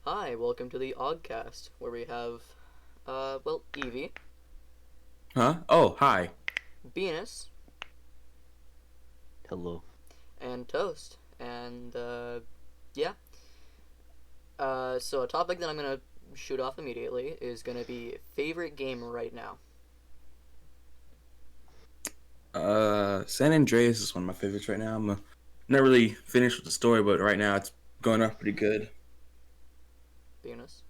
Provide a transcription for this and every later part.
Hi, welcome to the Augcast, where we have, Eevee, Huh? Oh, hi. Benis, Hello. and Toast. And, yeah. So a topic that I'm gonna shoot off immediately is gonna be favorite game right now. San Andreas is one of my favorites right now. Not really finished with the story, but right now it's going off pretty good. Benis.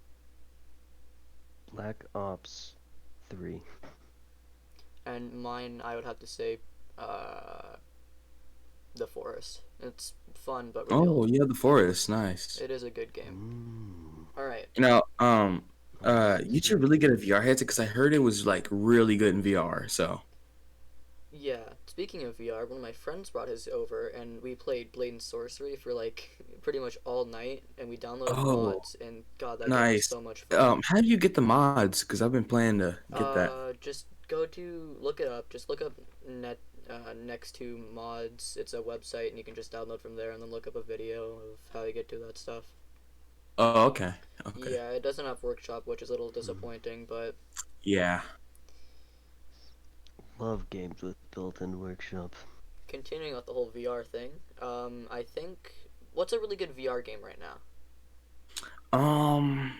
Black Ops 3. And mine, I would have to say, uh, The Forest. It's fun, but really Oh, old. yeah, the forest, nice. It is a good game. Mmm. Alright. You know, Nice to you should see. really get a VR headset because I heard it was like really good in VR. So, Yeah, speaking of VR, one of my friends brought his over, and we played Blade and Sorcery for like pretty much all night, and we downloaded oh, mods, and God, that game was nice. so much fun. How do you get the mods? Because I've been planning to get that. Just go to look it up. Just look up net next to mods. It's a website, and you can just download from there, and then look up a video of how you get to that stuff. Oh, okay, okay, Yeah, it doesn't have workshop, which is a little Mm. disappointing, but yeah. Love games with built-in workshop. continuing with the whole VR thing, I think what's a really good VR game right now? Um,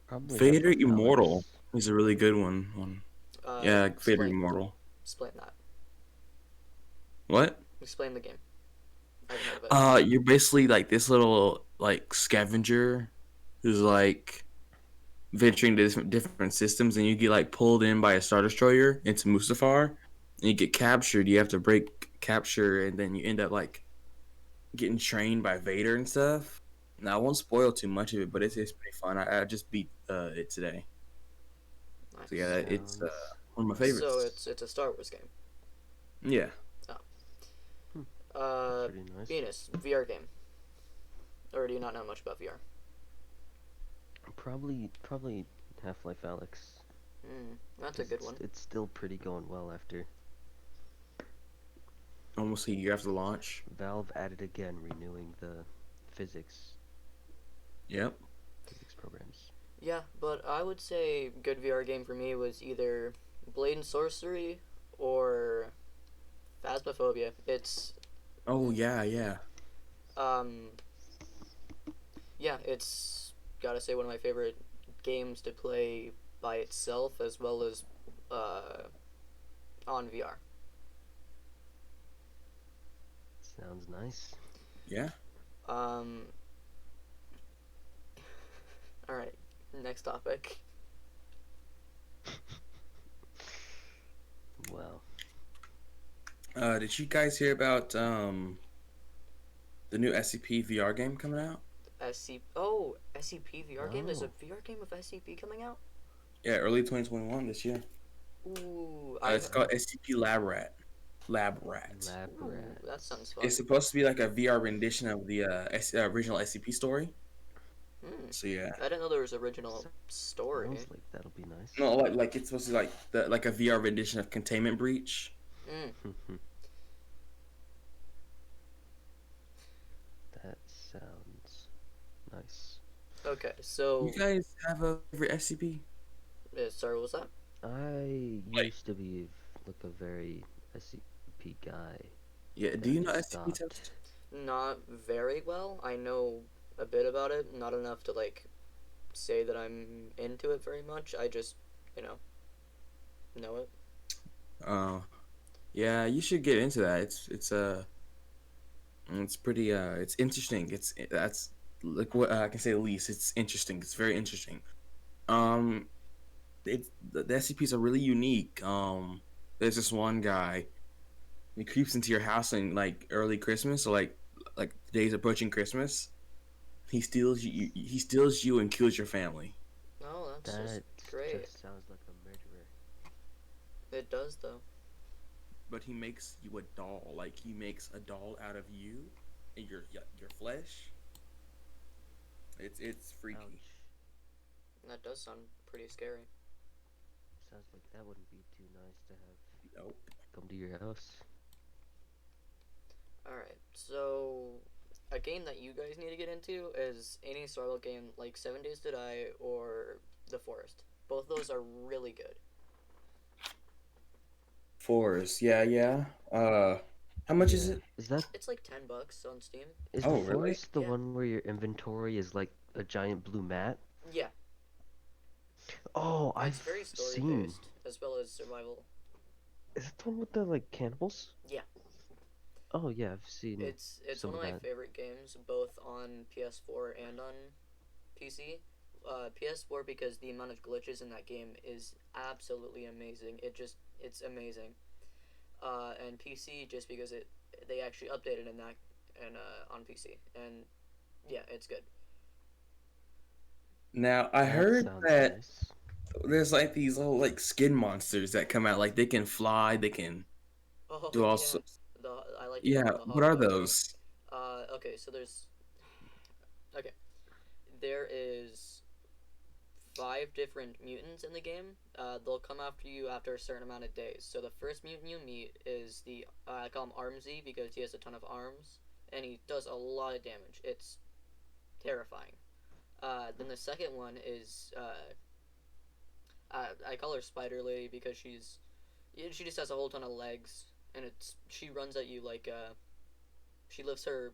Probably Vader Half-Life Immortal Alex. is a really good one. Yeah, Vader Explain Immortal. explain that. What? Explain the game. I haven't heard of it. You're basically like this little like scavenger who's like venturing to different systems, and you get like pulled in by a star destroyer into Mustafar, and you get captured. You have to break capture, and then you end up like getting trained by Vader and stuff. Now I won't spoil too much of it, but it's pretty fun. I just beat it today, so Nice. yeah, it's Sounds one of my So favorites. it's a Star Wars game. Yeah. Oh. hmm, Uh, pretty nice. Venus VR game. Or do you not know much about VR? Probably Half-Life Alex. That's a Because good one. it's still pretty going well after Almost a year after launch. Valve added again, renewing the physics Yep. physics programs. Yeah, but I would say good VR game for me was either Blade and Sorcery or Phasmophobia. It's Oh yeah, yeah. um yeah, it's gotta say one of my favorite games to play by itself as well as uh on VR. Sounds nice. Yeah. Um, all right, next topic. Wow. Did you guys hear about the new SCP VR game coming out? SCP VR game. There's a Oh, VR game of SCP coming out. Yeah, early 2021 this year. Ooh, It's called SCP Lab Rat. Lab Rat. Lab ooh, that sounds rats. It's fun. supposed to be like a VR rendition of the original SCP story. Hmm. So yeah, I didn't know there was original story. Sounds like that'll be nice. no, like it's supposed to be like a VR rendition of Containment Breach. Hmm. That sounds nice. Okay, You so guys have a favorite SCP? sorry, what was that? I Like, used to be like a very SCP guy. yeah. Do Then I you know just SCP stopped. Toast? Not very well. I know a bit about it, not enough to like say that I'm into it very much. I just, you know it. Uh, yeah. You should get into that. It's pretty it's interesting. That's like what I can say the least. It's interesting. It's very interesting. Um, the SCPs are really unique. There's this one guy. He creeps into your house in like early Christmas, or like the days approaching Christmas. He steals you. He steals you and kills your family. Oh, that's just That great. just sounds like a murderer. It does though. But he makes you a doll. Like he makes a doll out of you and your flesh. It's freaky. Ouch. That does sound pretty scary. Sounds like that wouldn't be too nice to have Nope. come to your house. All right, so a game that you guys need to get into is any survival game like 7 Days to Die or The Forest. Both those are really good. Forest, yeah, yeah. How much is Yeah. it? It's like $10 on Steam. Is the Oh, really? forest the Yeah, one where your inventory is like a giant blue mat? yeah. Oh, It's I've very story seen. based as well as survival. Is it the one with the like cannibals? Yeah, Oh yeah, I've seen it's some one of of my that. favorite games, both on PS4 and on PC. PS4 because the amount of glitches in that game is absolutely amazing. It's amazing. And PC just because they actually updated in that and on PC, and yeah, it's good. Now, I That heard sounds that nice. there's like these little like skin monsters that come out. Like they can fly, they can Oh do all. yeah, the I like to call Yeah, them the what hot are dog gang. those? Okay, so there's okay, there is 5 different mutants in the game. They'll come after you after a certain amount of days. So the first mutant you meet is the I call him Armsy because he has a ton of arms and he does a lot of damage. It's terrifying. Then the second one is I call her Spider Lady because she just has a whole ton of legs and she runs at you like she lifts her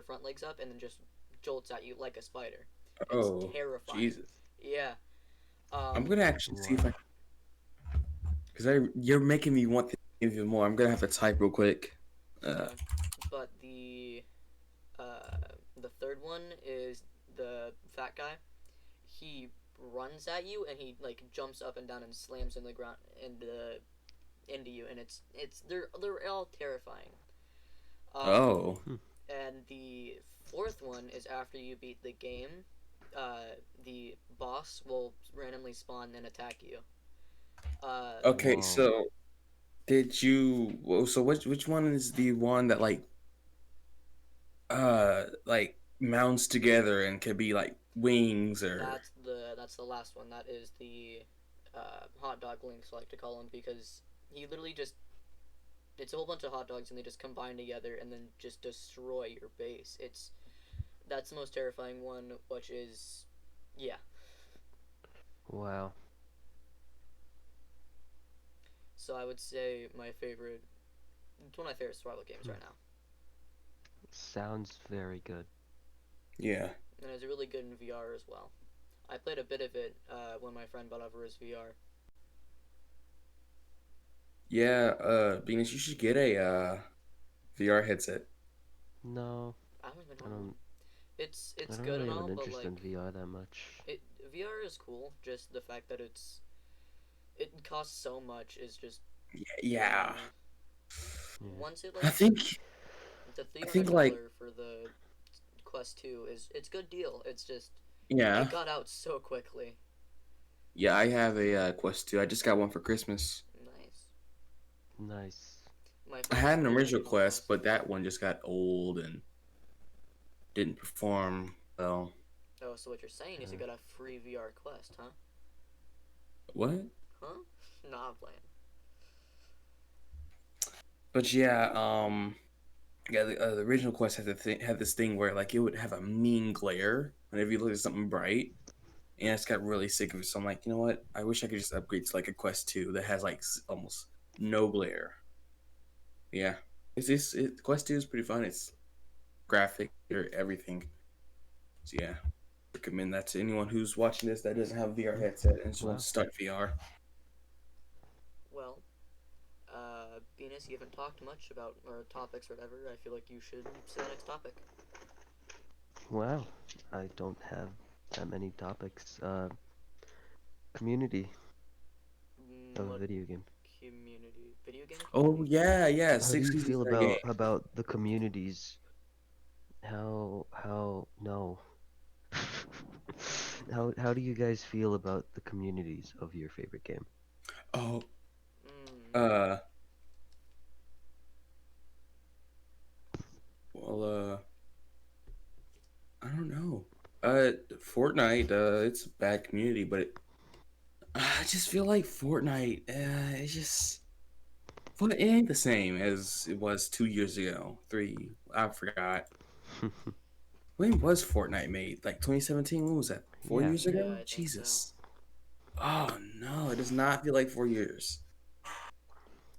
front legs up and then just jolts at you like a spider. It's Oh, terrifying. Jesus. Yeah. I'm Um, gonna actually see if Wow. I, because you're making me want this even more. I'm gonna have to type real quick. Uh, yeah. But uh, the third one is the fat guy. He runs at you and he like jumps up and down and slams in the ground into you and they're all terrifying. Um, oh, Hmm. and the fourth one is after you beat the game. The boss will randomly spawn and attack you. Uh, okay. Whoa. So did you? So which one is the one that like mounts together and can be like wings or? that's the last one. That is the hot dog links, I like to call him, because he literally just it's a whole bunch of hot dogs and they just combine together and then just destroy your base. That's the most terrifying one, which is yeah. Wow. So I would say my favorite. It's one of my favorite survival games Hmm. right now, Sounds very good. Yeah, and it's really good in VR as well. I played a bit of it when my friend bought over his VR. yeah. Venus, you should get a VR headset. No, I don't even I own one. don't. I It's don't good really and have all, an but interest in like VR that much. it VR is cool. Just the fact that it costs so much is just Yeah, Yeah. once it I like think the three I hundred think like dollar for the Quest 2 is it's a good deal. It's just it yeah, got out so quickly. yeah. I have a Quest 2. I just got one for Christmas. Nice. Nice. My I friend had just an bought a original Quest, Quest. but that one just got old and didn't perform well. Oh, so what you're saying is you Uh, got a free VR Quest, huh? What? Huh? Nah, I'm playing. But yeah, yeah, the original Quest had this thing where like it would have a mean glare whenever you look at something bright, and I just got really sick of it. So I'm like, you know what? I wish I could just upgrade to like a Quest 2 that has like almost no glare. Yeah, Quest 2 is pretty fun. It's graphic or everything. So yeah, recommend that to anyone who's watching this that doesn't have a VR hmm. headset and just wants Wow. to start VR. Well, Benis, you haven't talked much about our topics or whatever. I feel like you should say the next topic. Wow. I don't have that many topics. Community of What video game. video game Oh community? yeah, yeah. How do Six you Feet is feel their game. about the communities? How no? How do you guys feel about the communities of your favorite game? Oh, Mm, uh, well, I don't know. Fortnite, it's a bad community, but I just feel like Fortnite, it's just, it ain't the same as it was 2 years ago, three. I forgot. When was Fortnite made? Like 2017? When was that? 4 years Yeah, ago? I think so. Jesus. Oh no, it does not feel like 4 years.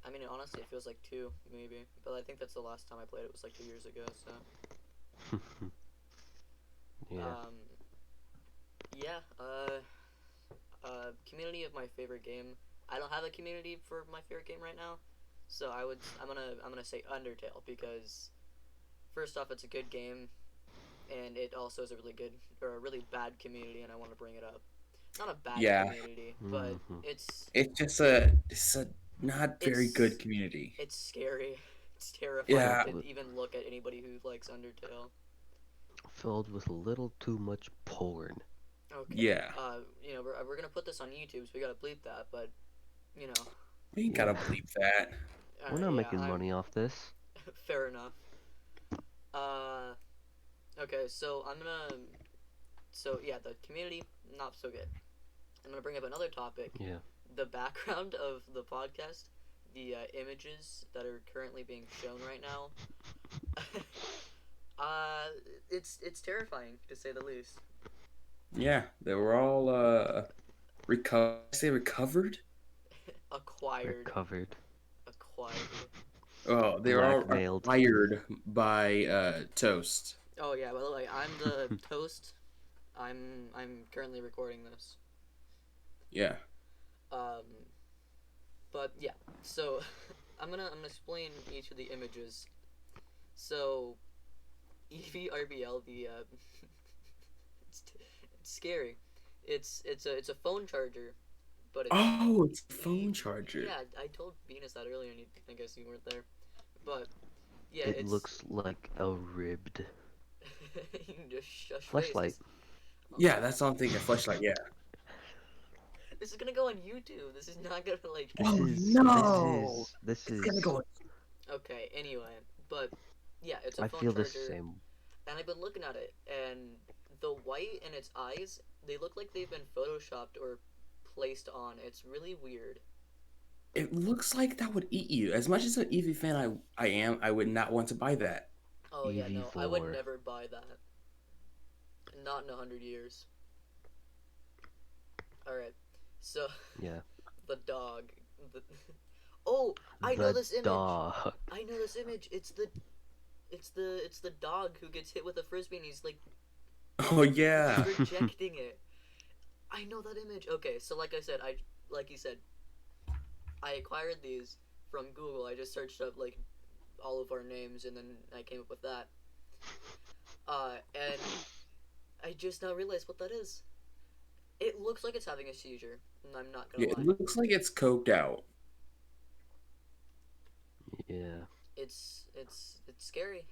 I mean, honestly, it feels like 2, maybe. But I think that's the last time I played it was like 2 years ago, so. Yeah. Yeah, community of my favorite game. I don't have a community for my favorite game right now, so I'm gonna say Undertale because first off, it's a good game, and it also is a really good or a really bad community, and I want to bring it up. Not a bad Yeah, community, but Mhm. it's a not very good it's community. it's scary. It's terrifying Yeah, Filled to with even look at anybody who likes Undertale. filled with a little too much porn. Okay. yeah. We're gonna put this on YouTube, so we gotta bleep that. But you know, We ain't Yeah. gotta believe that. We're not yeah, making I'm money off this. fair enough. Uh, okay, so yeah, the community not so good. I'm gonna bring up another topic. Yeah. The background of the podcast, the images that are currently being shown right now. uh, it's terrifying to say the least. Yeah, they were all recovered. Acquired, Recovered. acquired. Oh, they were all Blackmailed. acquired by Toast. Oh yeah, by the way, I'm the toast. I'm currently recording this. Yeah. Um, but yeah, so I'm gonna explain each of the images. So Eevee RBL, it's, it's scary. It's a phone charger, but it's Oh, it's a e phone charger. yeah. I told Benis that earlier, and I guess you weren't there. But yeah, It it's looks like a ribbed you can just shush face. flashlight. Yeah, that's all I'm thinking. Flashlight. Yeah. This is gonna go on YouTube. This is not gonna like. This Oh is no! this It's gonna is go. Okay. Anyway, but yeah, it's a I phone feel the charger. same. And I've been looking at it, and the white in its eyes, they look like they've been photoshopped or placed on. It's really weird. It looks like that would eat you. As much as an Eevee fan I am, I would not want to buy that. Oh yeah, no, I would EV4. never buy that. Not in 100 years. All right, so Yeah. the dog. The... Oh, I know The this image. dog. I know this image. It's the dog who gets hit with a frisbee, and he's like Oh yeah. rejecting it. I know that image. Okay, so like I said, like you said, I acquired these from Google. I just searched up like all of our names, and then I came up with that. And I just now realized what that is. It looks like it's having a seizure. I'm not gonna Yeah, it lie. looks like it's coked out. Yeah. It's scary.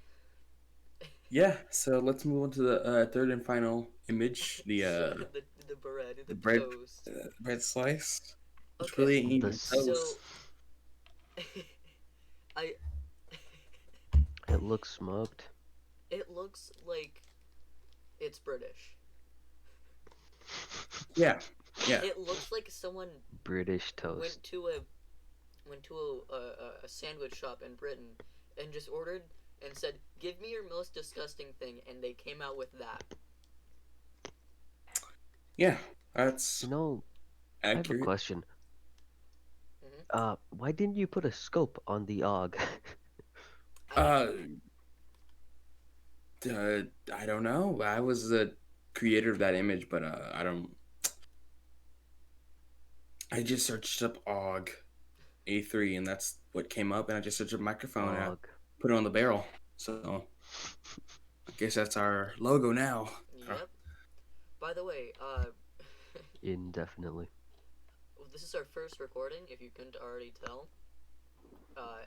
Yeah, so let's move on to the third and final image. So the bread, the The bread toast. bread slice. It's Okay, really ain't even so toast. I It looks smoked. it looks like it's British. Yeah, yeah. It looks like someone British toast. went to a sandwich shop in Britain and just ordered and said, "Give me your most disgusting thing," and they came out with that. Yeah, that's You know, I have a accurate. question. Hmm. Why didn't you put a scope on the AUG? I don't Uh, know. I don't know. I was the creator of that image, but I just searched up AUG A3, and that's what came up. And I just searched up microphone, and I AUG. put it on the barrel. So I guess that's our logo now. Yep. By the way, Indefinitely. this is our first recording, if you couldn't already tell.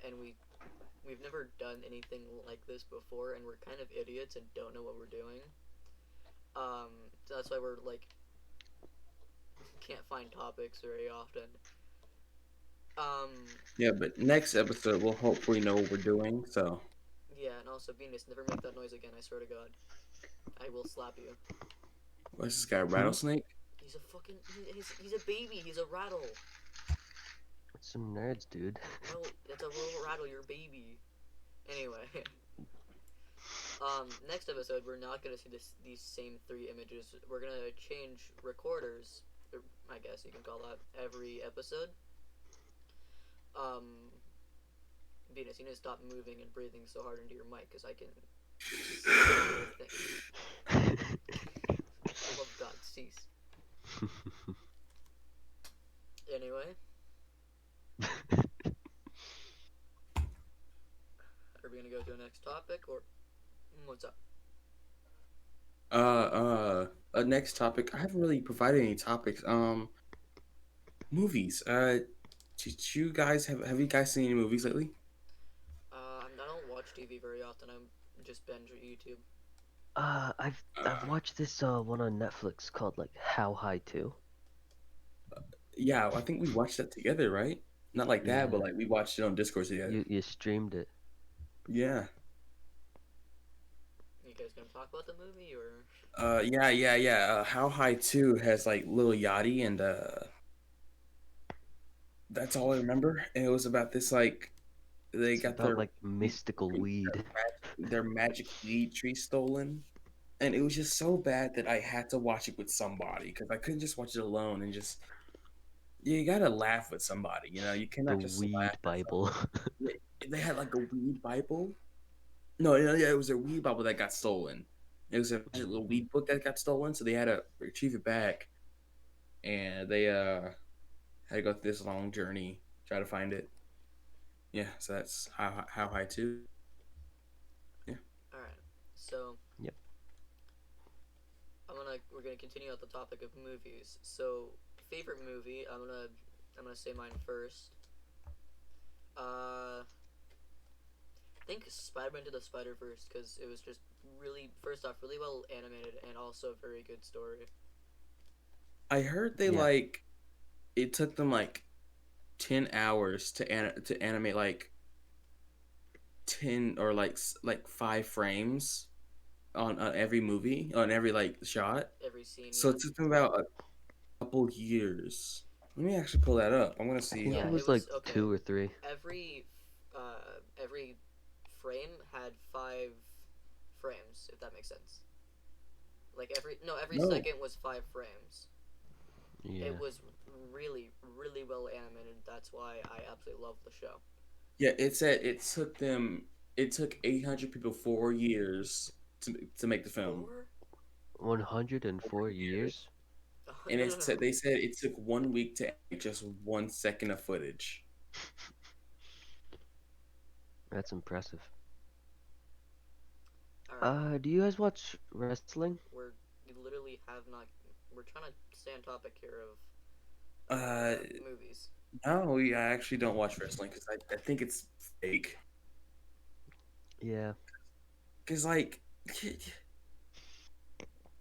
And we've never done anything like this before, and we're kind of idiots and don't know what we're doing. So that's why we're like can't find topics very often. Um, Yeah, but next episode we'll hopefully know what we're doing. So yeah, and also Venus, never make that noise again. I swear to God, I will slap you. what's this guy? A rattlesnake? He's a fucking. He's a baby. He's a rattle. Some nerds, dude. No, it's a little rattle. You're a baby. Anyway. Next episode, we're not gonna see these same three images. We're gonna change recorders, or I guess you can call that, every episode. Um, Benis, you need to stop moving and breathing so hard into your mic, because I can see your thing. For the love of God, cease. Anyway, are we gonna go to the next topic, or what's up? Next topic. I haven't really provided any topics. Movies. Did you guys have you guys seen any movies lately? I don't watch TV very often. I'm just binge YouTube. I've Uh, watched this one on Netflix called like How High 2. yeah, I think we watched that together, right? Not like that, but Yeah, like we watched it on Discord together. you streamed it. Yeah. You guys gonna talk about the movie, or Yeah. How High 2 has like Lil Yachty and that's all I remember. And it was about this like they It's got about like mystical weed. their magic weed tree stolen. And it was just so bad that I had to watch it with somebody because I couldn't just watch it alone and just you gotta laugh with somebody, you know. You The cannot just laugh weed at Bible. something. They had like a weed Bible. No, yeah, it was a weed Bible that got stolen. It was a magic little weed book that got stolen, so they had to retrieve it back, and they had to go through this long journey try to find it. Yeah, so that's how high too. Yeah. all right? So Yep. we're gonna continue out the topic of movies. So favorite movie, I'm gonna say mine first. I think Spider-Man to the Spider-Verse, because it was just really, first off, really well animated, and also a very good story. I heard they Yeah. like it took them like 10 hours to animate like 10 or like 5 frames on every movie on every like shot. Every scene, So yeah. it took them about a couple years. Let me actually pull that up. I'm gonna I see think Yeah, it how. it was like was okay. 2 or 3. Every every frame had 5 frames, if that makes sense. Like every No. second was 5 frames. It Yeah. was really, really well animated. That's why I absolutely love the show. Yeah, it said it took them. It took 800 people 4 years to make the film. 4? 104 Years. years? Oh, And no, no, it said no. they said it took 1 week to make just 1 second of footage. That's impressive. All right, Do you guys watch wrestling? we literally have not. We're trying to stay on topic here of Uh, movies. no, I actually don't watch wrestling because I think it's fake. Yeah. Because like,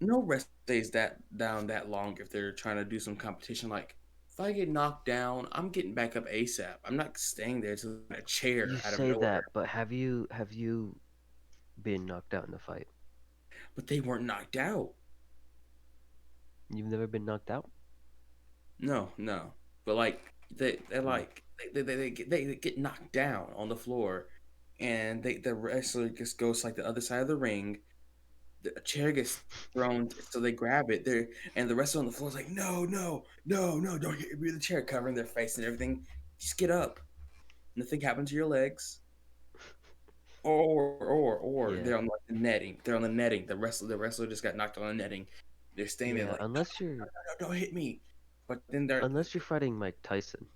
no wrestler stays that down that long if they're trying to do some competition. Like, if I get knocked down, I'm getting back up ASAP. I'm not staying there to a You chair out of say nowhere. that, but have you been knocked out in a fight? But they weren't knocked out. You've never been knocked out? No. But like they're Hmm. like they get knocked down on the floor, and the wrestler just goes to, like the other side of the ring. The chair gets thrown, so they grab it there, and the wrestler on the floor is like, no, don't hit me with the chair, covering their face and everything. Just get up. Nothing happened to your legs. Or Yeah. they're on like the netting. They're on the netting. The wrestler just got knocked on the netting. They're staying there Yeah, like, no, don't hit me. But then they're unless you're fighting Mike Tyson,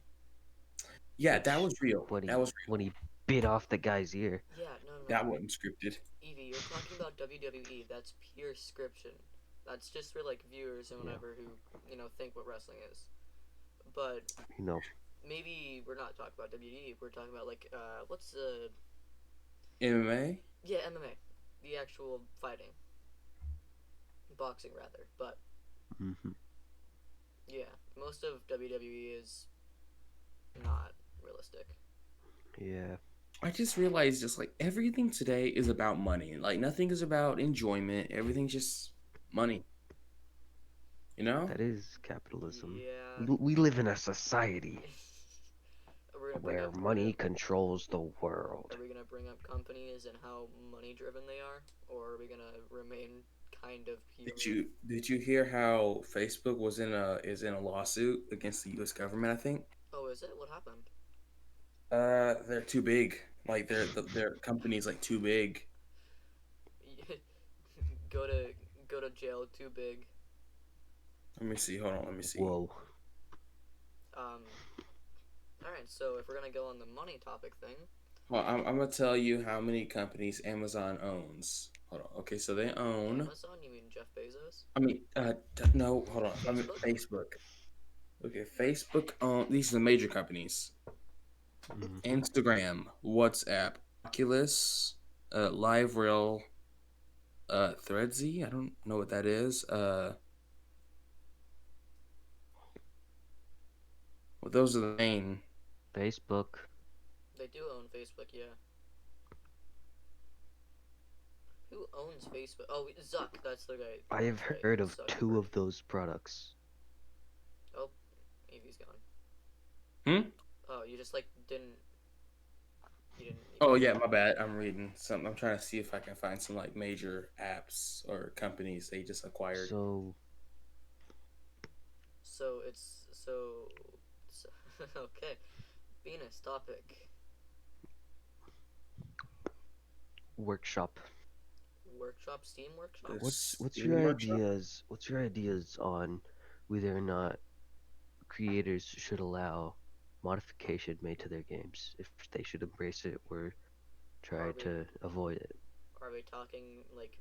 yeah, that which was real. when That he was when he bit off the guy's ear. Yeah, no, no, that no. wasn't scripted. Evie, you're talking about WWE. That's pure scription. That's just for like viewers and Yeah. whatever who think what wrestling is. But You know. maybe we're not talking about WWE. We're talking about like what's the MMA. yeah MMA, the actual fighting, boxing rather. But Hmm. yeah, most of WWE is not realistic. Yeah. I just realized just like everything today is about money. Like nothing is about enjoyment. Everything's just money. You know? That is capitalism. Yeah. We live in a society We're gonna bring where up. We're money gonna. controls the world. Are we gonna bring up companies and how money driven they are, or are we gonna remain kind of pure? Did you hear how Facebook is in a lawsuit against the U.S. government? I think. Oh, is it? What happened? They're too big. Like their company's like too big. go to go to jail. Too big. Let me see. Hold on. Let me see. Whoa. Um. All right. So if we're gonna go on the money topic thing, Well, I'm gonna tell you how many companies Amazon owns. Hold on. Okay, so they own. Amazon. You mean Jeff Bezos? I mean, no. Hold on. I mean Facebook? Facebook. Okay, Facebook own. These are the major companies: Mhm. Instagram, WhatsApp, Oculus, LiveRail, Threadsy. I don't know what that is. Well, those are the main. Facebook. They do own Facebook. Yeah. Who owns Facebook? Oh, Zuck. That's the guy. I have Right, heard of Zuckerberg. 2 of those products. Oh, Eevee's gone. Hmm. Oh, you just like didn't. You didn't. Oh yeah, my bad. I'm reading something. I'm trying to see if I can find some like major apps or companies they just acquired. So, So it's so okay. Benis topic. workshop. Workshop. Steam Workshop. This What's Steam your Workshop? ideas? What's your ideas on whether or not creators should allow modification made to their games? If they should embrace it or try Are we to avoid it? are we talking like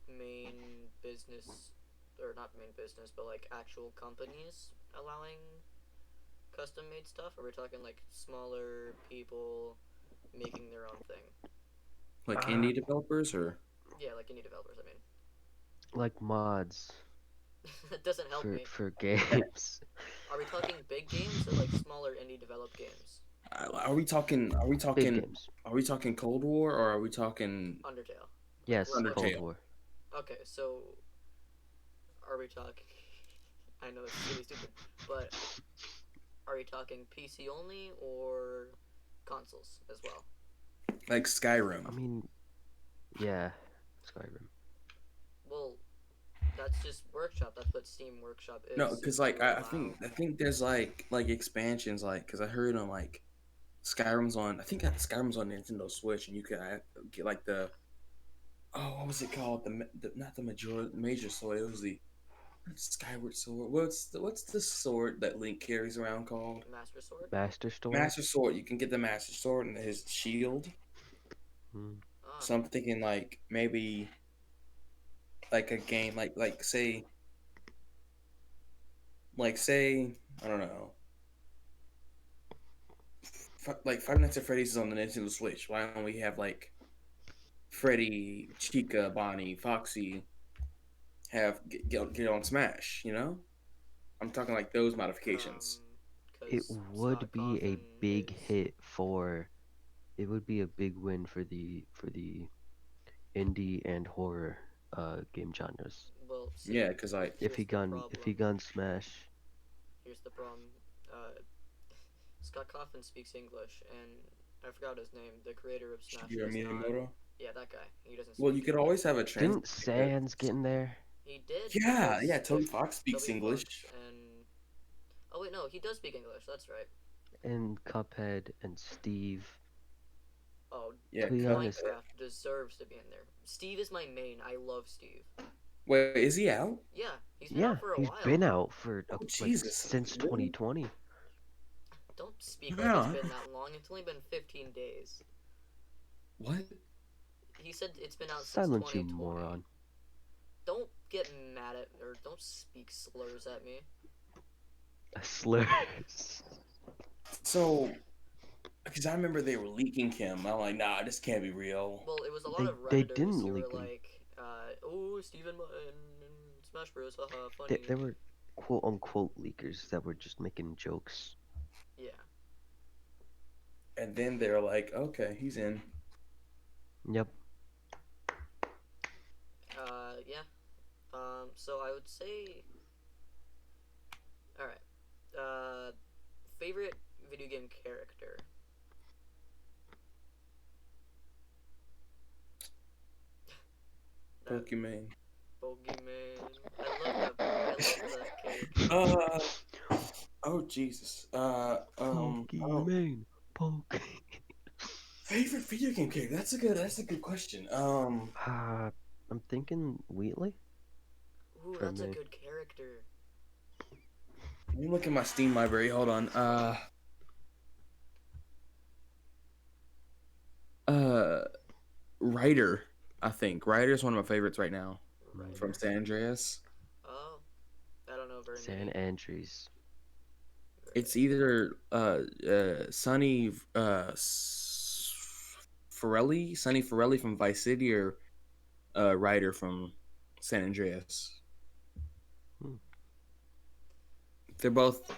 main business or not main business, but like actual companies allowing custom made stuff? Or are we talking like smaller people making their own thing? Like Uh, indie developers or Yeah, like indie developers. I mean, like mods that doesn't help me. for games. Are we talking big games or like smaller indie developed games? are we talking? Are we Big talking? games. Are we talking Cold War or are we talking Undertale. Like Yes, what? Cold Undertale? War. Okay, so are we talking? I know it's really stupid, but are we talking PC only or consoles as well? Like Skyrim? I mean, yeah, Skyrim. Well, that's just Workshop. That's what Steam Workshop is. No, because like to I allow. think there's like expansions like because I heard on like Skyrim's on I think that Skyrim's on Nintendo Switch and you could get like the what was it called the not the major sword, it was the Skyward Sword. What's the sword that Link carries around called? Master Sword. Master Sword. Master Sword. You can get the Master Sword and his shield. Hmm. Ah, So I'm thinking like maybe like a game like say I don't know like Five Nights at Freddy's is on the Nintendo Switch. Why don't we have like Freddy, Chica, Bonnie, Foxy have get on Smash? You know, I'm talking like those modifications. It because would Scott be a Cawthon big is. hit for. It would be a big win for the indie and horror game genres. Well, see, Yeah, because like If here's he the gun if he problem. gun Smash, Here's the problem. Uh, Scott Cawthon speaks English, and I forgot his name. The creator of Smash Shigeru does not. Miyamoto. Yeah, that guy. He doesn't Well, speak you could English. always have a didn't translator. Sans get in there? He did Yeah, yeah. because Toby Fox speaks Toby English. Fox and oh wait, no, he does speak English. That's right. And Cuphead and Steve. Oh, Yeah, To be honest, Minecraft deserves to be in there. Steve is my main. I love Steve. Wait, is he out? Yeah, he's been yeah, out for a he's while. been out for Oh like Jesus! since Really? 2020. Don't speak like it's Wow. been that long. It's only been 15 days. What? He said it's been out since Silence, you 2020. moron. Don't get mad at or don't speak slurs at me. Slurs. So, because I remember they were leaking him. I'm like, nah, this can't be real. Well, it was a lot They of they redditors didn't who were leak him. like, "Oh, Steven and Smash Bros. Haha, They, funny." they were quote unquote leakers that were just making jokes. Yeah. And then they're like, okay, he's in. Yep. Yeah. So I would say, all right. Favorite video game character. That Pokemon. Bogeyman. I love that character. Uh, oh Jesus. Oh, Pokemon. Poke. favorite video game character. That's a good question. I'm thinking Wheatley Ooh, for that's a me. good character. Let me look at my Steam library. Hold on. Uh, Ryder. I think Ryder is one of my favorites right now from Writer. San Andreas. Oh, I don't know very San many. Andres. It's Right. either Sonny Sonny Forelli from Vice City, or Ryder from San Andreas. Hmm. They're both.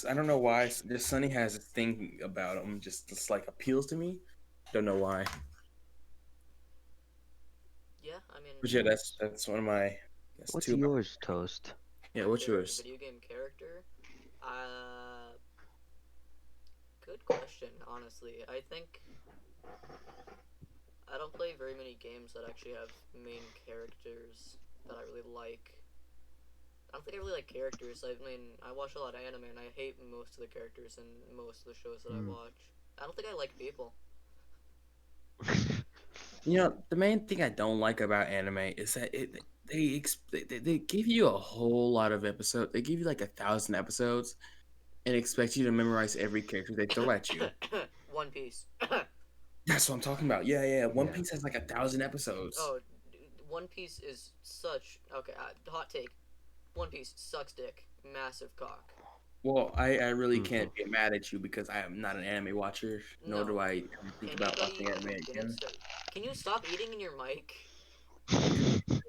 I don't know why. Just Sonny has this thing about him, just like appeals to me. Don't know why. Yeah, I mean, But yeah, that's one of my. That's What's two of my. yours, Toast? Yeah, my what's favorite yours? video game character. Uh, Good question. Honestly, I think I don't play very many games that actually have main characters that I really like. I don't think I really like characters. I mean, I watch a lot of anime, and I hate most of the characters in most of the shows that I Hmm. watch. I don't think I like people. You know, the main thing I don't like about anime is that they give you a whole lot of episodes. They give you like 1,000 episodes and expect you to memorize every character they throw at you. One Piece. That's what I'm talking about. Yeah, yeah. One Yeah. Piece has like 1,000 episodes. Oh, One Piece is such okay. Hot take. One Piece sucks dick. Massive cock. Well, I really Hmm. can't get mad at you because I am not an anime watcher, nor do No. I ever think about watching Anybody anime who didn't again. start. Can you stop eating in your mic?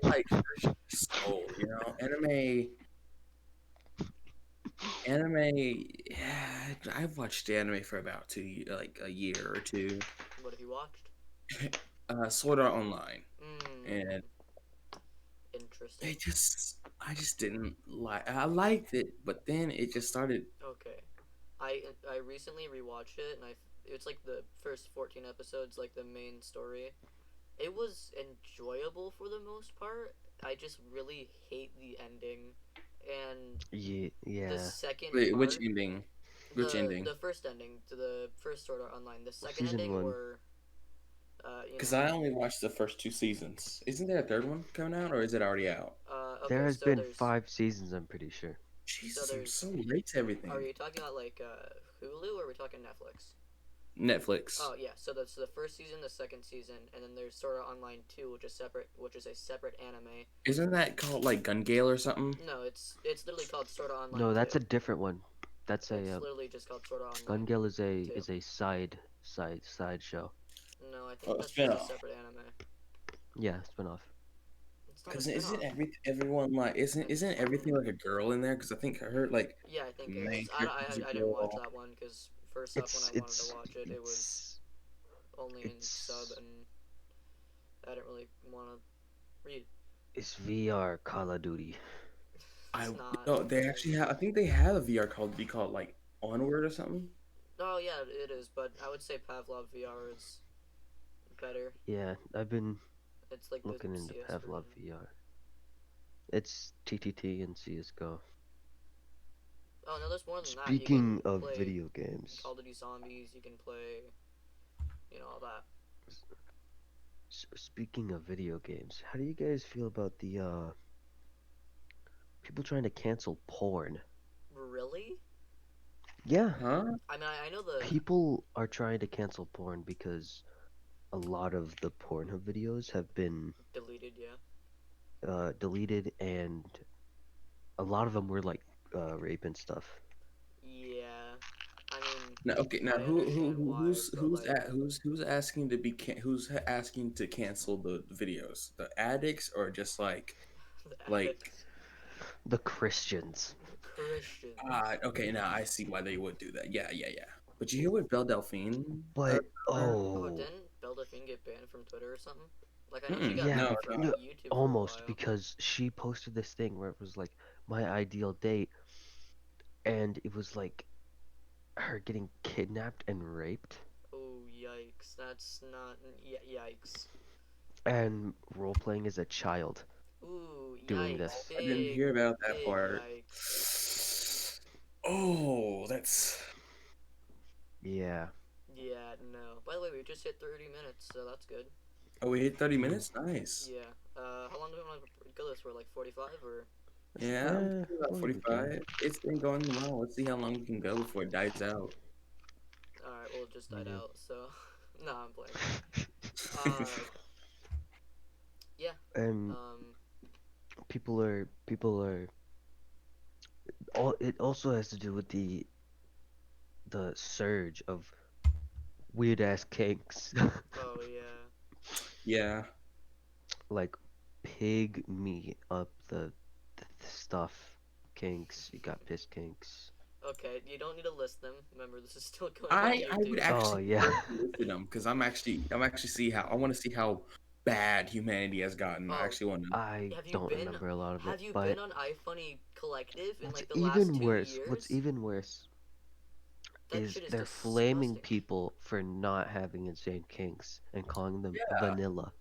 Like for soul, you know, anime. Yeah, I've watched anime for about like a year or two. What have you watched? Sword Art Online, Mmm. and Interesting. I just didn't like. I liked it, but then it just started. Okay. I recently rewatched it and it's like the first 14 episodes, like the main story. It was enjoyable for the most part. I just really hate the ending, and Yeah. the Yeah. second Wait, which part, ending? Which the ending? first ending to the first Sword Art Online, the second Season ending one. were, you Because know, I only watched the first two seasons. Isn't there a third one coming out, or is it already out? There okay, has been 5 seasons, I'm pretty sure. so Jesus, I'm there's, so late to are everything. you talking about like Hulu, or are we talking Netflix? Netflix. Oh yeah, so that's the first season, the second season, and then there's Sword Art Online 2, which is separate, which is a separate anime. Isn't that called like Gun Gale or something? No, it's literally called Sword Art Online No, that's 2. a different one. That's a It's literally just called Sword Art Gun Online Gale 2. is a side show. No, I Oh, think a that's just a spinoff. separate anime. Yeah, spinoff. It's not a Because spin-off. everyone like isn't everything like a girl in there? Because I think I heard like Yeah, I think the it main is. character is a I didn't watch girl. that one because first off, when I It's wanted to it's watch it, it was it's only in sub, it's and I didn't really want to read. it's VR Call of Duty. It's not. No, they actually have. I think they have a VR called be called like Onward or something. Oh yeah, it is. But I would say Pavlov VR is better. Yeah, I've been It's like the looking into CS Pavlov version. VR. It's TTT and CS:GO. Oh no, there's more than that. You Speaking can of play video games, Call of Duty Zombies. You can play, all that. speaking of video games, how do you guys feel about the people trying to cancel porn? Really? Yeah, Huh? I mean, I know the people are trying to cancel porn because a lot of the Pornhub videos have been deleted. Yeah. deleted, and a lot of them were like rape and stuff. Yeah. I mean, Now, okay. Now, I understand why, but like who's asking to be asking to cancel the videos? The addicts or just the like addicts, The Christians. the Christians. okay. Now I see why they would do that. Yeah, yeah, yeah. But you hear what Belle Delphine? But There? Oh, oh, didn't Belle Delphine get banned from Twitter or something? Like, I know she Mm-mm. got yeah, No, banned from no. no, YouTube for a almost while. because she posted this thing where it was like my ideal date, and it was like her getting kidnapped and raped. Oh, yikes. That's not. Yikes. and role playing as a child Ooh, doing yikes! this. I didn't Big, hear about that big part. yikes. Oh, that's. Yeah. Yeah, no. By the way, we just hit 30 minutes, so that's good. Oh, we hit 30 Mm. minutes? Nice. Yeah. How long do we want to go this for? Like 45 or? Yeah, I'm thinking How about long we can? 45. It's been going well. Let's see how long we can go before it dies out. All right, well, it just died Yeah. out. So, no, I'm playing. Uh, yeah. And Um, people are all it also has to do with the surge of weird ass kinks oh yeah. Yeah. like pig meat up the stuff kinks. You got piss kinks. Okay, you don't need to list them. Remember, this is still going on I would YouTube. Oh actually yeah. prefer to listen them because I'm actually see how I want to see how bad humanity has gotten. I Oh, actually want to. I have you don't been? remember a lot of it, Have you been but on iFunny Collective in what's like the last even two worse, what's years? even worse That is shit is they're flaming disgusting. people for not having insane kinks and calling them Yeah. vanilla.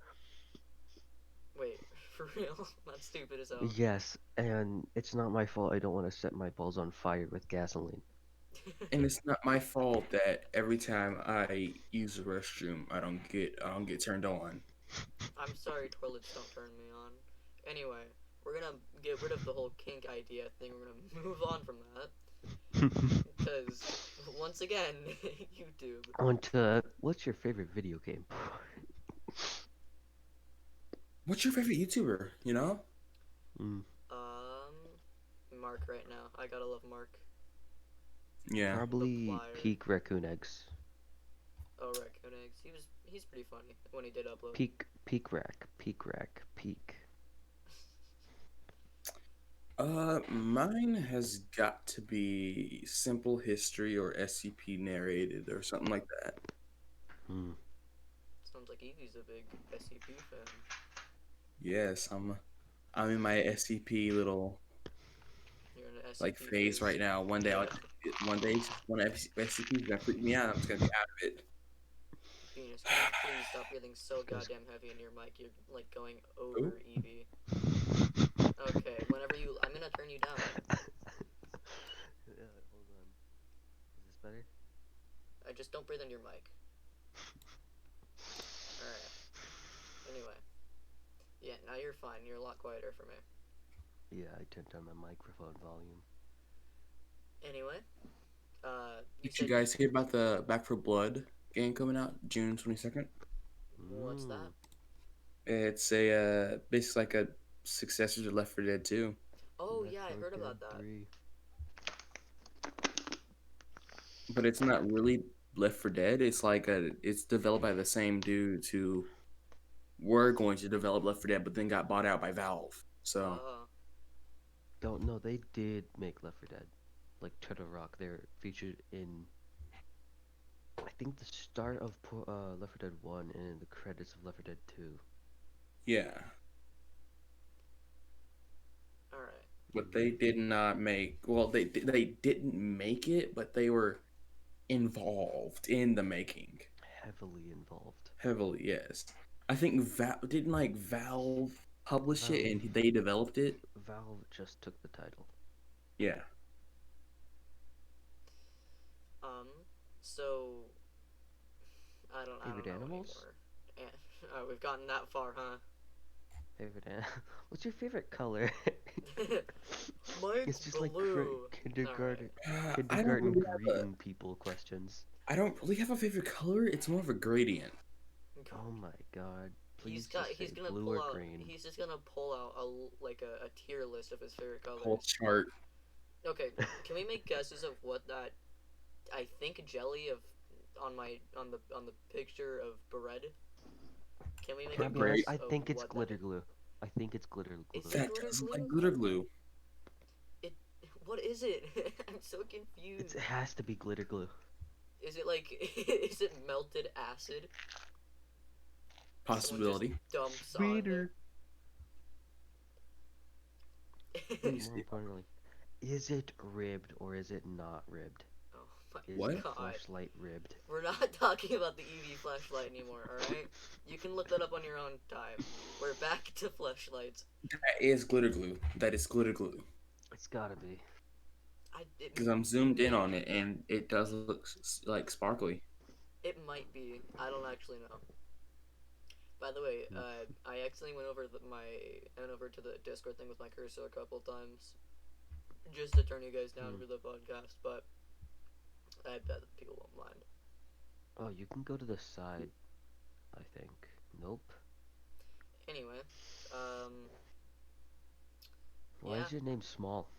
Wait, for real? That's stupid as hell. Yes, and it's not my fault I don't want to set my balls on fire with gasoline. And it's not my fault that every time I use the restroom, I don't get turned on. I'm sorry, toilets don't turn me on. Anyway, we're gonna get rid of the whole kink idea thing. We're gonna move on from that. Because, once again, YouTube. On to what's your favorite video game? What's your favorite YouTuber? You know? Mm, Mark right now. I gotta love Mark. Yeah. The probably plier. Peak Raccoon Eggs. Oh, Raccoon Eggs. He's pretty funny when he did upload. Peak. Mine has got to be Simple History or SCP narrated or something like that. Mm. Sounds like Eevee's a big SCP fan. Yes, I'm in my SCP little You're in an like SCP phase phase. right now. One day, Yeah. one SCP is gonna freak me out. I'm just gonna be out of it. Venus, can you please stop breathing so goddamn heavy in your mic? You're like going Ooh. over Eevee. Okay, whenever you, I'm gonna turn you down. Hold on. Is this better? I just don't breathe in your mic. All right. Anyway, yeah, now you're fine. You're a lot quieter for me. Yeah, I turned down my microphone volume. Anyway, you Did you said guys hear about the Back for Blood game coming out June 22nd? what's that? Mm. It's a basically like a successor to Left 4 Dead 2, Oh Left yeah, I 4 heard Dead about that. 3. but it's not really Left 4 Dead. It's developed by the same dudes who were going to develop Left 4 Dead, but then got bought out by Valve. So Uh, Don't know, they did make Left 4 Dead. Like Turtle Rock, they're featured in I think the start of Left 4 Dead 1 and in the credits of Left 4 Dead 2. yeah, all right. but they did not make. Well, they didn't make it, but they were involved in the making Heavily involved. heavily. Yes, I think didn't like Valve publish it Valve and they developed it. Valve just took the title. Yeah. Um, so I don't Favorite know animals? anymore. We've gotten that far, huh? Favorite an What's your favorite color? Mine's It's just like blue. All kindergarten right. I don't kindergarten really have a. greeting people questions. I don't really have a favorite color. It's more of a gradient. Oh my god. He's Please got. just He's say gonna blue pull or out. green. He's just gonna pull out a tier list of his favorite Whole colors. chart. Okay, can we make guesses of what that? I think jelly of on the picture of bread. Can we make Can a I be Great. honest? guess I of think it's what that glitter is? glue. I think it's glitter Is glue. it That glitter does look like glue? glitter glue. It. What is it? I'm so It confused. has to be glitter glue. Is it like? Is it melted acid? Someone just Possibility. dumps on Glitter. Let me More see. importantly, is it ribbed or is it not ribbed? Oh my is What? the God. flashlight ribbed? We're not talking about the Eevee flashlight anymore, alright? You can look that up on your own time. We're back to flashlights. That is glitter glue. That is glitter glue. It's gotta be. Because I'm zoomed in on Maybe. it, and it does look like sparkly. It might be. I don't actually know. By the way, Hmm. I accidentally went over to the Discord thing with my cursor a couple times, just to turn you guys down for the podcast. But I bet people won't mind. Oh, you can go to the side, I think. Nope. Anyway, Why yeah. is your name small?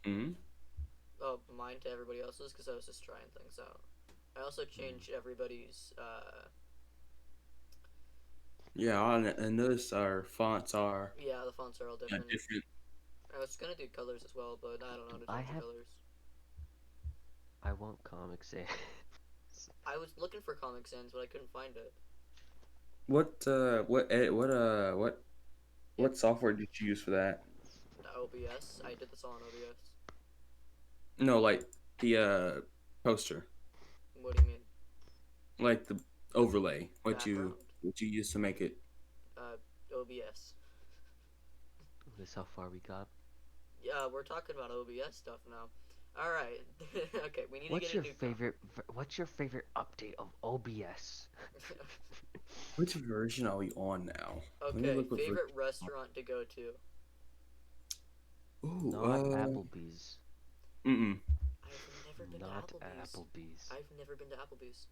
Hmm. Oh, mine to everybody else's because I was just trying things out. I also changed everybody's. Yeah, I noticed our fonts are Yeah, the fonts are all different. different. I was gonna do colors as well, but I don't know how to I change the have. colors. I want Comic Sans. I was looking for Comic Sans, but I couldn't find it. Yep, What software did you use for that? OBS. I did this all on OBS. No, like the poster, What do you mean? like the overlay. Background? What you use to make it? OBS. This how far we got. Yeah, we're talking about OBS stuff now. All right. Okay, we need What's to your get a new. favorite? What's your favorite update of OBS? Which version are we on now? Let me Okay, look what favorite version. restaurant to go to. Ooh, Not Applebee's. mm-mm. I've never been to Not Applebee's. Applebee's. I've never been to Applebee's.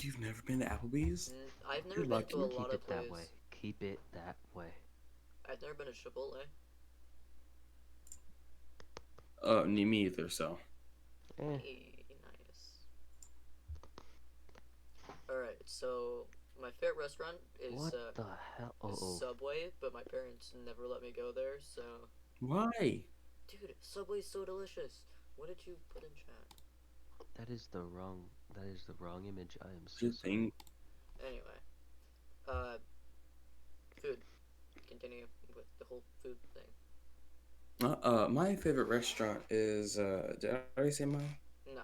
You've never been to Applebee's? I've never You're been lucky. to a Keep lot it of that places. way. Keep it that way. I've never been to Chipotle. Me either. So Eh. Hey, nice. Alright, so my favorite restaurant What the hell? is Subway, but my parents never let me go there, so. why? Dude, Subway's so delicious. What did you put in chat? That is the wrong. That is the wrong image. I am so Good sorry. thing. Anyway, food. Continue with the whole food thing. My favorite restaurant is did I already say mine? No.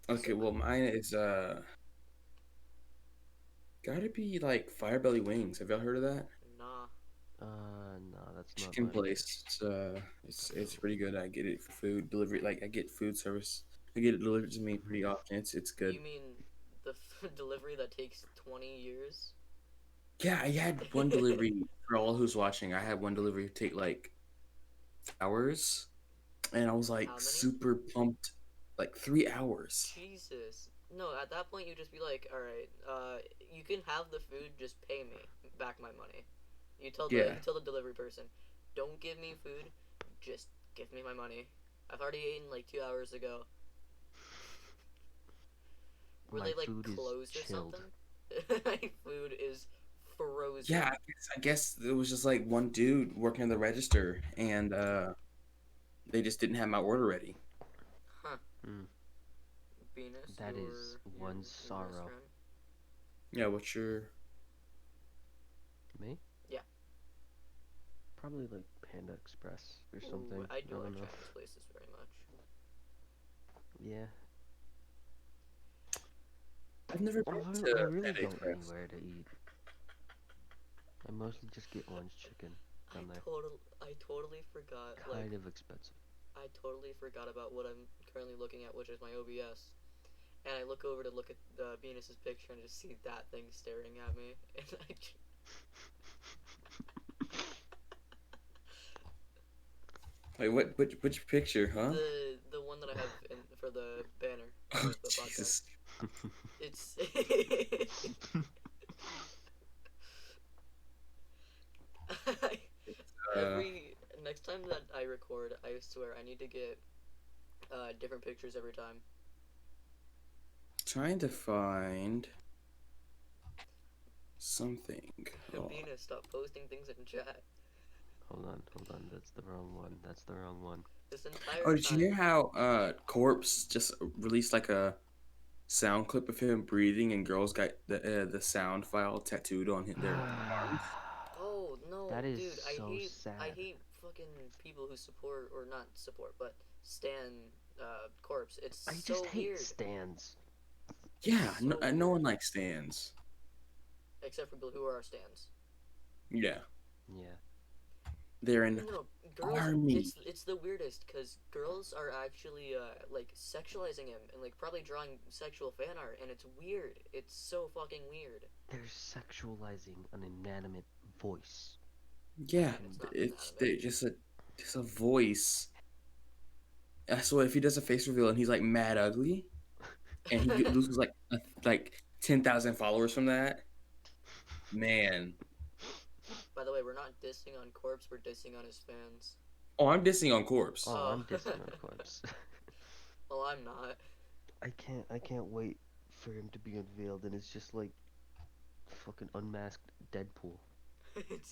Okay, Say well mine. mine is gotta be like Firebelly Wings. Have y'all heard of that? Nah. No, that's not Chicken mine. place. It's pretty good. I get it for food delivery. Like I get food service. I get it delivered to me pretty often. It's good. You mean the delivery that takes 20 years? Yeah, I had one delivery for all who's watching. I had one delivery take like hours, and I was How like many? super pumped. Like 3 hours. Jesus. No, at that point you just be like, alright, you can have the food, just pay me back my money. You Yeah. tell the delivery person, don't give me food, just give me my money. I've already eaten like 2 hours ago. Were My they like food is closed or chilled. something? My food is frozen. Yeah, I guess it was just like one dude working the register, and they just didn't have my order ready. Huh. Mm, Benis, that is one sorrow. restaurant? Yeah, what's your? Me? Yeah. Probably like Panda Express or something. Ooh, I do don't like know. Chinese places very much. Yeah. I've never I been really, to I really Panda go Express. anywhere to eat. I mostly just get orange chicken down there. I totally forgot. Kind of expensive. I totally forgot about what I'm currently looking at, which is my OBS. And I look over to look at Benis's picture and just see that thing staring at me, and Wait, which picture, huh? the one that I have for the banner Oh of the podcast. Jesus! It's Uh, next time that I record, I swear I need to get different pictures every time. trying to find something. Oh. Venus, stop posting things in chat. Hold on. That's the wrong one. That's the wrong one. This entire Oh, did you time. hear how Corpse just released like a sound clip of him breathing, and girls got the sound file tattooed on their arms? Oh no, That is dude! so I sad. hate fucking people who support or not support, but stan corpse. It's I so just hate weird. stands. Yeah, So no weird. one likes stands. Except for people who are stands. Yeah, Yeah. they're an No, girls. army. It's the weirdest because girls are actually like sexualizing him and like probably drawing sexual fan art, and it's weird. It's so fucking weird. They're sexualizing an inanimate voice. Yeah, It's not it's inanimate. just a voice. So if he does a face reveal and he's like mad ugly, and he loses like 10,000 followers from that, man. By the way, we're not dissing on Corpse. We're dissing on his fans. Oh, I'm dissing on Corpse. Oh, Oh, I'm dissing on corpse. well, I'm not. I can't wait for him to be unveiled, and it's just like fucking unmasked Deadpool.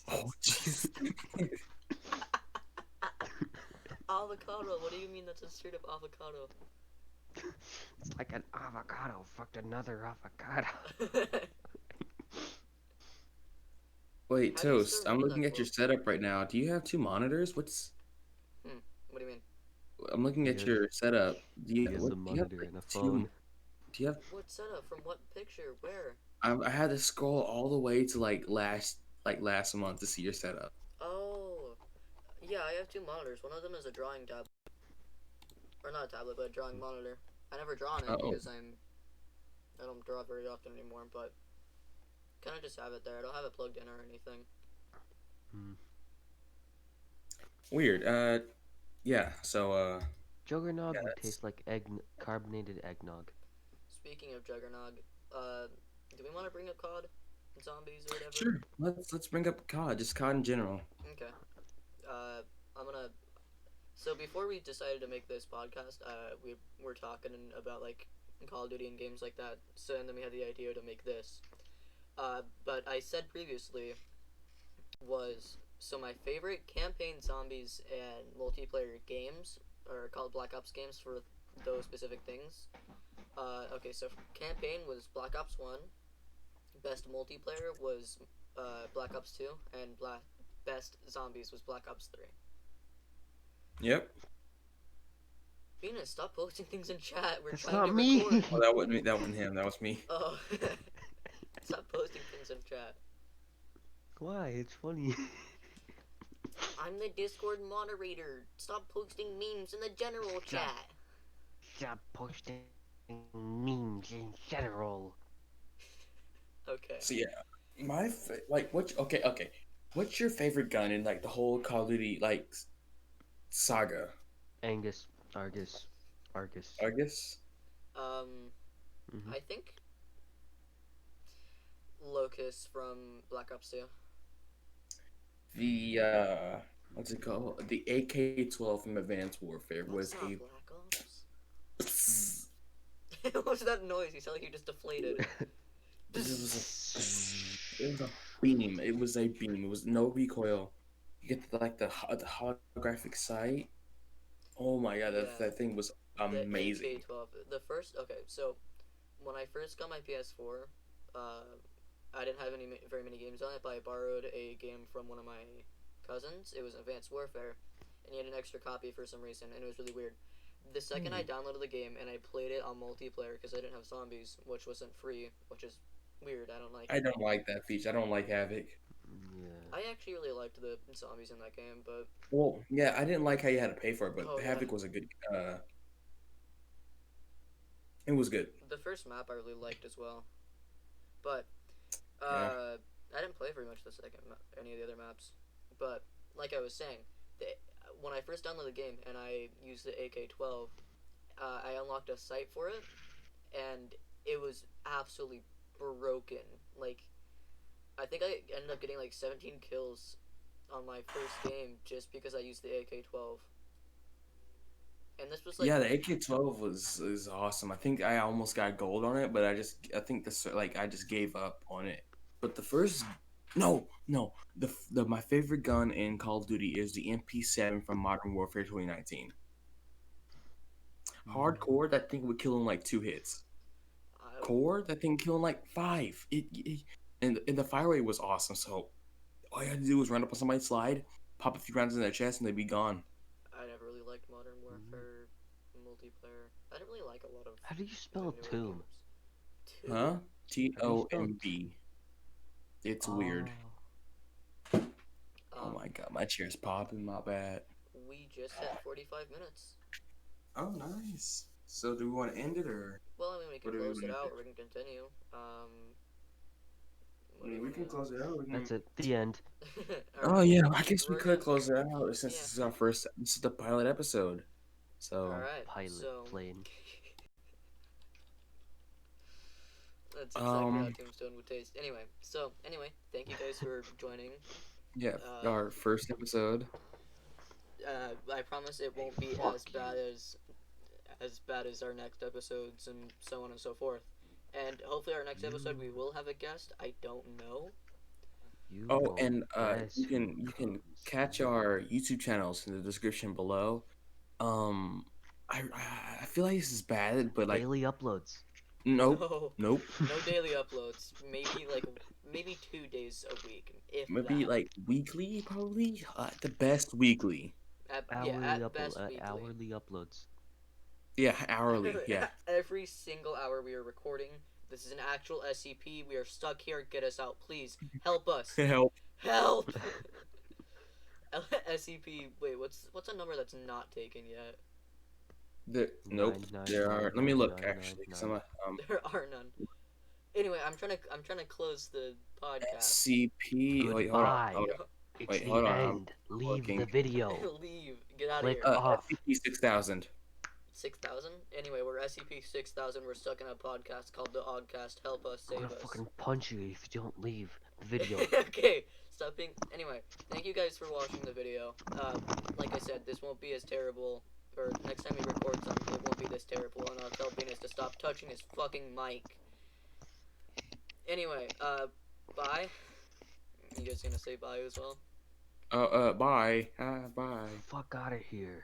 Oh, jeez. Avocado. What do you mean that's a straight up avocado? It's like an avocado fucked another avocado. Wait, How do you still Toast. I'm remember looking that at your quote? setup right now. Do you have two monitors? What's What do you mean? I'm looking He at has your setup. he has a Do you have monitor like and a two? phone. Do you have? What setup? From what picture? Where? I had to scroll all the way to last month to see your setup. Oh, yeah, I have two monitors. One of them is a drawing tablet. Or not a tablet, but a drawing monitor. I never draw on it Oh, because I don't draw very often anymore, but kind of just have it there. I don't have it plugged in or anything. Hmm. weird. Yeah. So, Juggernog yeah, would that's taste like carbonated eggnog. Speaking of Juggernog, do we want to bring up COD? Zombies or whatever? sure. Let's bring up COD, just COD in general. Okay. I'm gonna. So before we decided to make this podcast, we were talking about like Call of Duty and games like that. So and then we had the idea to make this. But I said previously was so my favorite campaign zombies and multiplayer games are called Black Ops games for those specific things. Okay, so campaign was Black Ops 1. Best multiplayer was Black Ops 2, and best zombies was Black Ops 3. Yep. Venus, stop posting things in chat. We're That's trying not to me. record. Oh, that wasn't me. That wasn't him. That was me. Oh, stop posting things in chat. Why? It's funny. I'm the Discord moderator. Stop posting memes in the general chat. Stop posting memes in general. Okay. So yeah, okay. What's your favorite gun in like the whole Call of Duty like saga? Angus, Argus, Argus. Argus. Mm-hmm. I think Locust from Black Ops 2. The what's it called? The AK12 from Advanced Warfare That's was not a Black Ops. What was that noise? You sound like you just deflated. it was a beam. It was a beam. It was no recoil. You get the holographic sight. Oh my god, Yeah. that thing was The amazing. AK12. The first. Okay, so when I first got my PS4, I didn't have very many games on it, but I borrowed a game from one of my cousins. It was Advanced Warfare, and he had an extra copy for some reason, and it was really weird. The second I downloaded the game and I played it on multiplayer because I didn't have zombies, which wasn't free, which is weird. I don't like I it. don't like that feature. I don't like Havoc. Yeah. I actually really liked the zombies in that game, but Well, yeah, I didn't like how you had to pay for it, but oh yeah, Havoc was a good. It was good. the first map I really liked as well, but Yeah. I didn't play very much the second any of the other maps. But like I was saying, when I first downloaded the game and I used the AK12, I unlocked a sight for it, and it was absolutely broken. Like I think I ended up getting like 17 kills on my first game just because I used the AK12. And this was like Yeah, the AK-12 is awesome. I think I almost got gold on it, but I think this like I just gave up on it. But the first no, the my favorite gun in Call of Duty is the MP7 from Modern Warfare 2019. Hardcore, that thing would kill in like 2 hits. I, Core, that thing kill in like 5. And the fire rate was awesome. So all you had to do was run up on somebody's slide, pop a few rounds in their chest, and they'd be gone. I never really liked Modern Warfare multiplayer. I don't really like a lot of How do you the spell newer tomb? games. Two? Huh? How do you spell TOMB. It's weird. Oh my Um, god, my chair's popping. My bad. we just hit 45 minutes. Oh, nice. So, do we want to end it or Well, I mean, we can what do we close want it to do? out or we can continue. I What do mean, you we want can close it out. We can... That's it. The end. to? Oh Alright, yeah, well, I guess we we're could gonna. close it out since Yeah. this is our first. This is the pilot episode. So, Alright, Pilot so. plane. That's exactly how um, Tombstone would taste. Anyway, thank you guys for joining. yeah, Uh, our first episode. I promise it won't be Fuck as you. bad as our next episodes and so on and so forth. And hopefully our next episode we will have a guest. I don't know. You Oh, won't and guess who you can comes catch next. our YouTube channels in the description below. Um, I feel like this is bad, but like, Daily uploads. nope, No, nope. no daily uploads. Maybe 2 days a week, if Maybe that. like weekly, probably. The best weekly. At best weekly. Hourly uploads. Yeah, hourly. Yeah. Every single hour we are recording. This is an actual SCP. We are stuck here. Get us out, please. Help us. Help. Help. SCP. Wait, what's a number that's not taken yet? Nope. There are. Let me look actually, because I'm 9999999. There are none. Anyway, I'm trying to close the podcast. SCP. Wait, hold on. Goodbye. Hold on. It's Wait, the hold on. I'm end. Leave looking. the video. Leave. Get out of Click here. off. SCP 6000. 6,000. Anyway, we're SCP 6,000. We're stuck in a podcast called the Augcast. Help us, I'm save gonna us. fucking punch you if you don't leave the video. Okay, stop being. Anyway, thank you guys for watching the video. Like I said, this won't be as terrible. Or next time we record something, it won't be this terrible. And I'll tell Benis to stop touching his fucking mic. Anyway, bye. You guys gonna say bye as well? Bye. Bye. Fuck out of here.